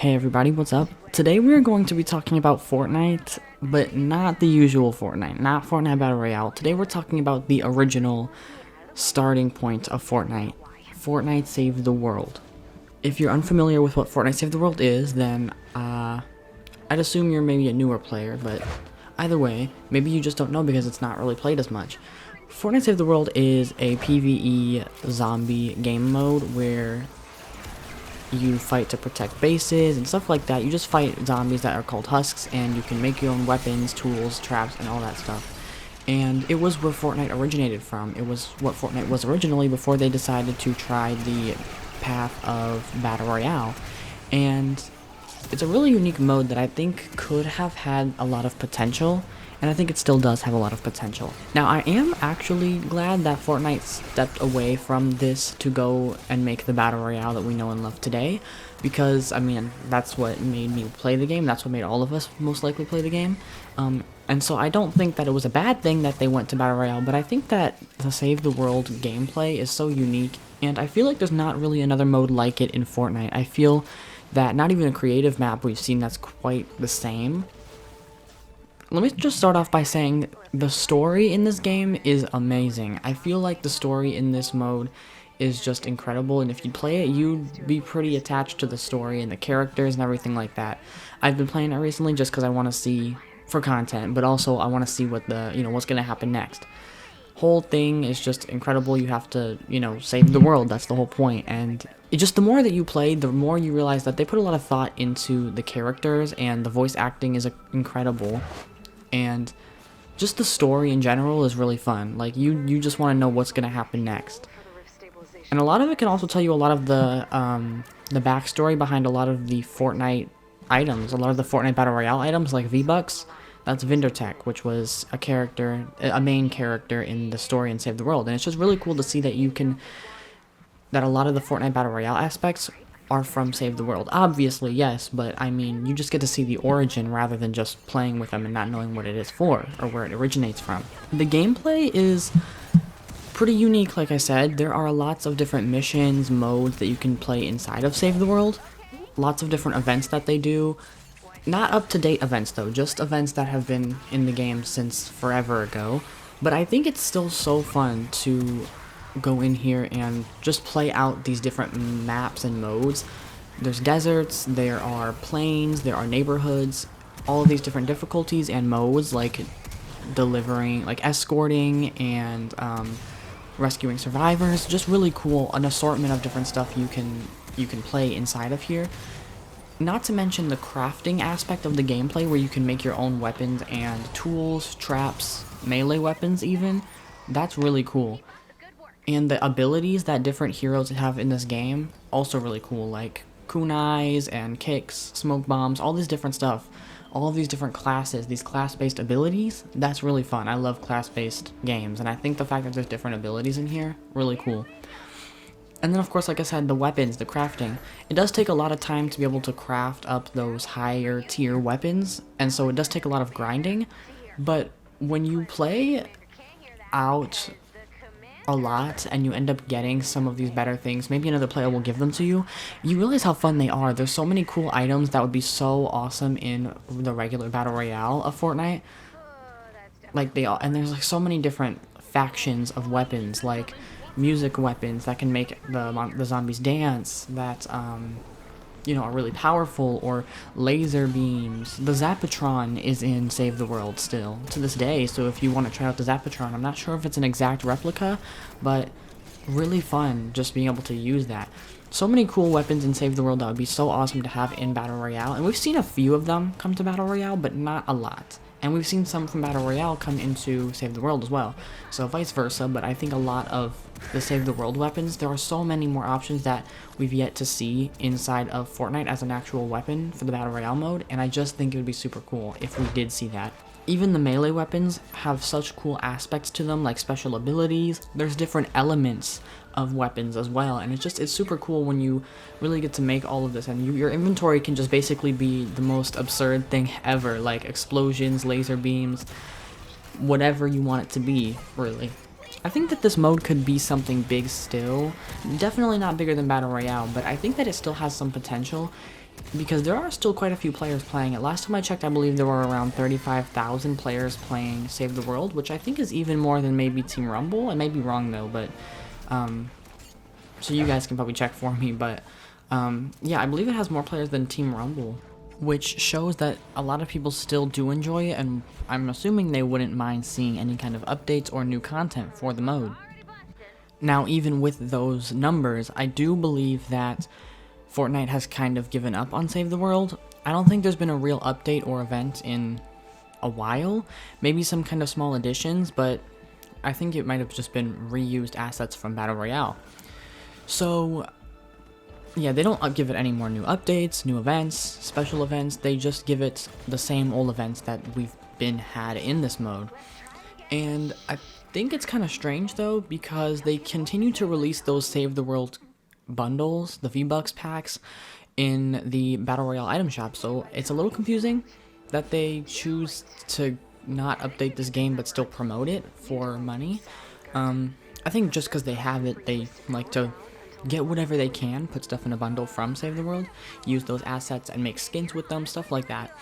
Hey everybody, what's up? Today we're going to be talking about Fortnite, but not the usual Fortnite, not Fortnite Battle Royale. Today we're talking about the original starting point of Fortnite, Fortnite Save the World. If you're unfamiliar with what Fortnite Save the World is, then I'd assume you're maybe a newer player, but either way, maybe you just don't know because it's not really played as much. Fortnite Save the World is a PvE zombie game mode where you fight to protect bases and stuff like that. You just fight zombies that are called husks, and you can make your own weapons, tools, traps, and all that stuff. And it was where Fortnite originated from. It was what Fortnite was originally before they decided to try the path of Battle Royale. And it's a really unique mode that I think could have had a lot of potential, and I think it still does have a lot of potential. Now, I am actually glad that Fortnite stepped away from this to go and make the Battle Royale that we know and love today, because, I mean, that's what made me play the game, that's what made all of us most likely play the game, and so I don't think that it was a bad thing that they went to Battle Royale, but I think that the Save the World gameplay is so unique, and I feel like there's not really another mode like it in Fortnite. I feel that not even a creative map we've seen that's quite the same. Let me just start off by saying the story in this game is amazing. I feel like the story in this mode is just incredible, and if you play it, you'd be pretty attached to the story and the characters and everything like that. I've been playing it recently just because I want to see for content, but also I want to see what what's going to happen next. Whole thing is just incredible. You have to, save the world. That's the whole point. And the more that you play, the more you realize that they put a lot of thought into the characters, and the voice acting is incredible. And just the story in general is really fun. Like, you just want to know what's going to happen next. And a lot of it can also tell you a lot of the backstory behind a lot of the Fortnite items. A lot of the Fortnite Battle Royale items, like V-Bucks. That's Vindertech, which was a main character in the story in Save the World. And it's just really cool to see that that a lot of the Fortnite Battle Royale aspects are from Save the World. Obviously, yes, but I mean, you just get to see the origin rather than just playing with them and not knowing what it is for, or where it originates from. The gameplay is pretty unique, like I said. There are lots of different missions, modes that you can play inside of Save the World. Lots of different events that they do. Not up-to-date events, though, just events that have been in the game since forever ago. But I think it's still so fun to go in here and just play out these different maps and modes. There's deserts, there are plains, there are neighborhoods, all of these different difficulties and modes, like escorting and rescuing survivors. Just really cool, an assortment of different stuff you can play inside of here. Not to mention the crafting aspect of the gameplay, where you can make your own weapons and tools, traps, melee weapons even. That's really cool. And the abilities that different heroes have in this game, also really cool, like kunais and kicks, smoke bombs, all this different stuff. All of these different classes, these class-based abilities, that's really fun. I love class-based games, and I think the fact that there's different abilities in here, really cool. And then, of course, like I said, the weapons, the crafting. It does take a lot of time to be able to craft up those higher tier weapons, and so it does take a lot of grinding, but when you play out a lot and you end up getting some of these better things, maybe another player will give them to you, you realize how fun they are. There's so many cool items that would be so awesome in the regular Battle Royale of Fortnite. And there's like so many different factions of weapons, like music weapons that can make the zombies dance, that are really powerful, or laser beams. The Zapatron is in Save the World still to this day, so if you want to try out the Zapatron, I'm not sure if it's an exact replica, but really fun just being able to use that. So many cool weapons in Save the World that would be so awesome to have in Battle Royale, and we've seen a few of them come to Battle Royale, but not a lot. And we've seen some from Battle Royale come into Save the World as well, so vice versa, but I think a lot of the Save the World weapons, there are so many more options that we've yet to see inside of Fortnite as an actual weapon for the Battle Royale mode, and I just think it would be super cool if we did see that. Even the melee weapons have such cool aspects to them, like special abilities. There's different elements of weapons as well, and it's super cool when you really get to make all of this, and your inventory can just basically be the most absurd thing ever, like explosions, laser beams, whatever you want it to be, really. I think that this mode could be something big still. Definitely not bigger than Battle Royale, but I think that it still has some potential. because there are still quite a few players playing it. Last time I checked, I believe there were around 35,000 players playing Save the World, which I think is even more than maybe Team Rumble. I may be wrong though, but so you guys can probably check for me, but yeah, I believe it has more players than Team Rumble, which shows that a lot of people still do enjoy it, and I'm assuming they wouldn't mind seeing any kind of updates or new content for the mode. Now, even with those numbers, I do believe that Fortnite has kind of given up on Save the World. I don't think there's been a real update or event in a while. Maybe some kind of small additions, but I think it might have just been reused assets from Battle Royale. So yeah, they don't give it any more new updates, new events, special events. They just give it the same old events that we've had in this mode. And I think it's kind of strange though, because they continue to release those Save the World bundles, the V-Bucks packs, in the Battle Royale item shop. So it's a little confusing that they choose to not update this game but still promote it for money. I think just because they have it, they like to get whatever they can, put stuff in a bundle from Save the World, use those assets and make skins with them, stuff like that.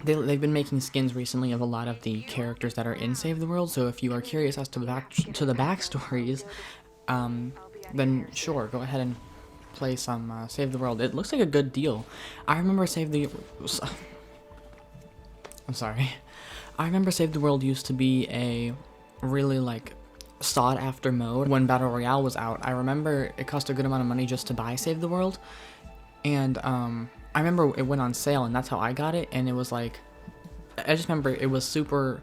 They've been making skins recently of a lot of the characters that are in Save the World, so if you are curious as to the backstories, then sure, go ahead and play some Save the World. It looks like a good deal. I remember Save the World used to be a really like sought after mode when Battle Royale was out. I remember it cost a good amount of money just to buy Save the World, and I remember it went on sale, and that's how I got it, and it was like, I just remember it was super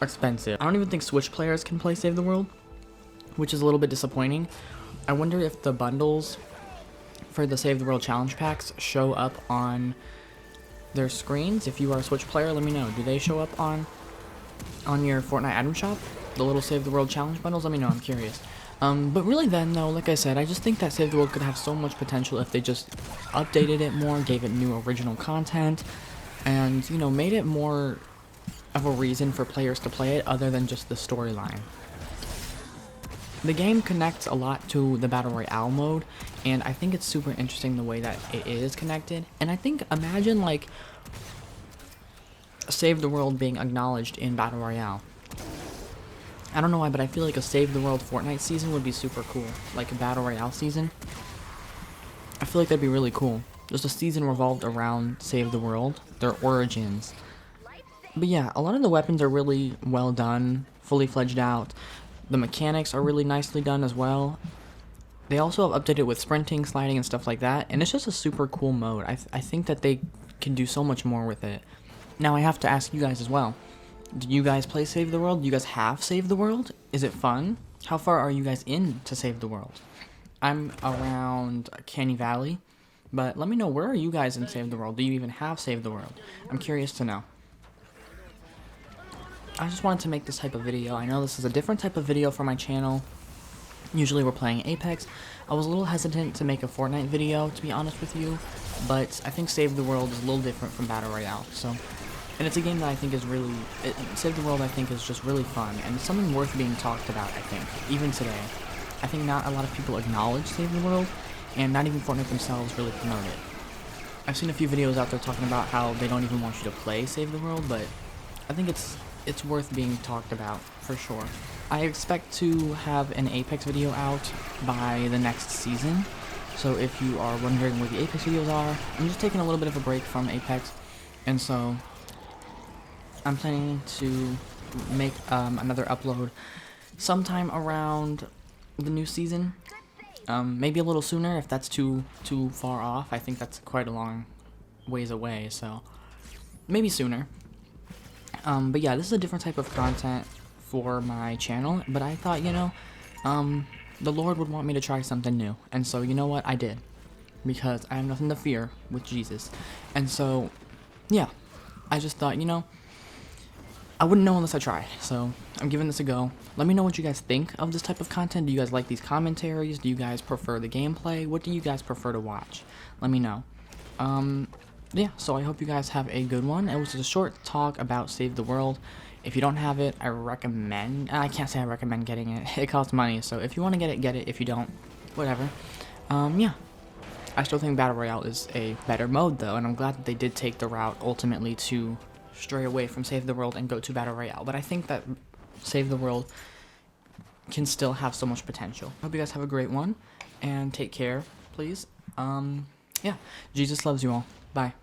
expensive. I don't even think Switch players can play Save the World, which is a little bit disappointing. I wonder if the bundles for the Save the World challenge packs show up on their screens. If you are a Switch player, let me know. Do they show up on your Fortnite item shop? The little Save the World challenge bundles? Let me know, I'm curious. But really then though, like I said, I just think that Save the World could have so much potential if they just updated it more, gave it new original content, and, you know, made it more of a reason for players to play it other than just the storyline. The game connects a lot to the Battle Royale mode, and I think it's super interesting the way that it is connected. And I think, imagine like Save the World being acknowledged in Battle Royale. I don't know why, but I feel like a Save the World Fortnite season would be super cool. Like a Battle Royale season. I feel like that'd be really cool. Just a season revolved around Save the World, their origins. But yeah, a lot of the weapons are really well done, fully fledged out. The mechanics are really nicely done as well. They also have updated with sprinting, sliding, and stuff like that. And it's just a super cool mode. I think that they can do so much more with it. Now I have to ask you guys as well. Do you guys play Save the World? Do you guys have Save the World? Is it fun? How far are you guys in to Save the World? I'm around Canny Valley, but let me know, where are you guys in Save the World? Do you even have Save the World? I'm curious to know. I just wanted to make this type of video. I know this is a different type of video for my channel. Usually we're playing Apex. I was a little hesitant to make a Fortnite video, to be honest with you, but I think Save the World is a little different from Battle Royale, so... And it's a game that I think is really... Save the World, I think, is just really fun, and it's something worth being talked about, I think, even today. I think not a lot of people acknowledge Save the World, and not even Fortnite themselves really promote it. I've seen a few videos out there talking about how they don't even want you to play Save the World, but I think it's worth being talked about, for sure. I expect to have an Apex video out by the next season, so if you are wondering where the Apex videos are, I'm just taking a little bit of a break from Apex, and so... I'm planning to make another upload sometime around the new season. Maybe a little sooner if that's too far off. I think that's quite a long ways away, so maybe sooner. But yeah, this is a different type of content for my channel, but I thought, you know, the Lord would want me to try something new, and so you know what, I did, because I have nothing to fear with Jesus. And so, yeah, I just thought, you know, I wouldn't know unless I try, so I'm giving this a go. Let me know what you guys think of this type of content. Do you guys like these commentaries? Do you guys prefer the gameplay? What do you guys prefer to watch? Let me know. Yeah, so I hope you guys have a good one. It was just a short talk about Save the World. If you don't have it, I can't say I recommend getting it. It costs money, so if you want to get it, get it. If you don't, whatever. Yeah. I still think Battle Royale is a better mode though, and I'm glad that they did take the route ultimately to stray away from Save the World and go to Battle Royale. But I think that Save the World can still have so much potential. Hope you guys have a great one, and take care, please. Yeah, Jesus loves you all. Bye.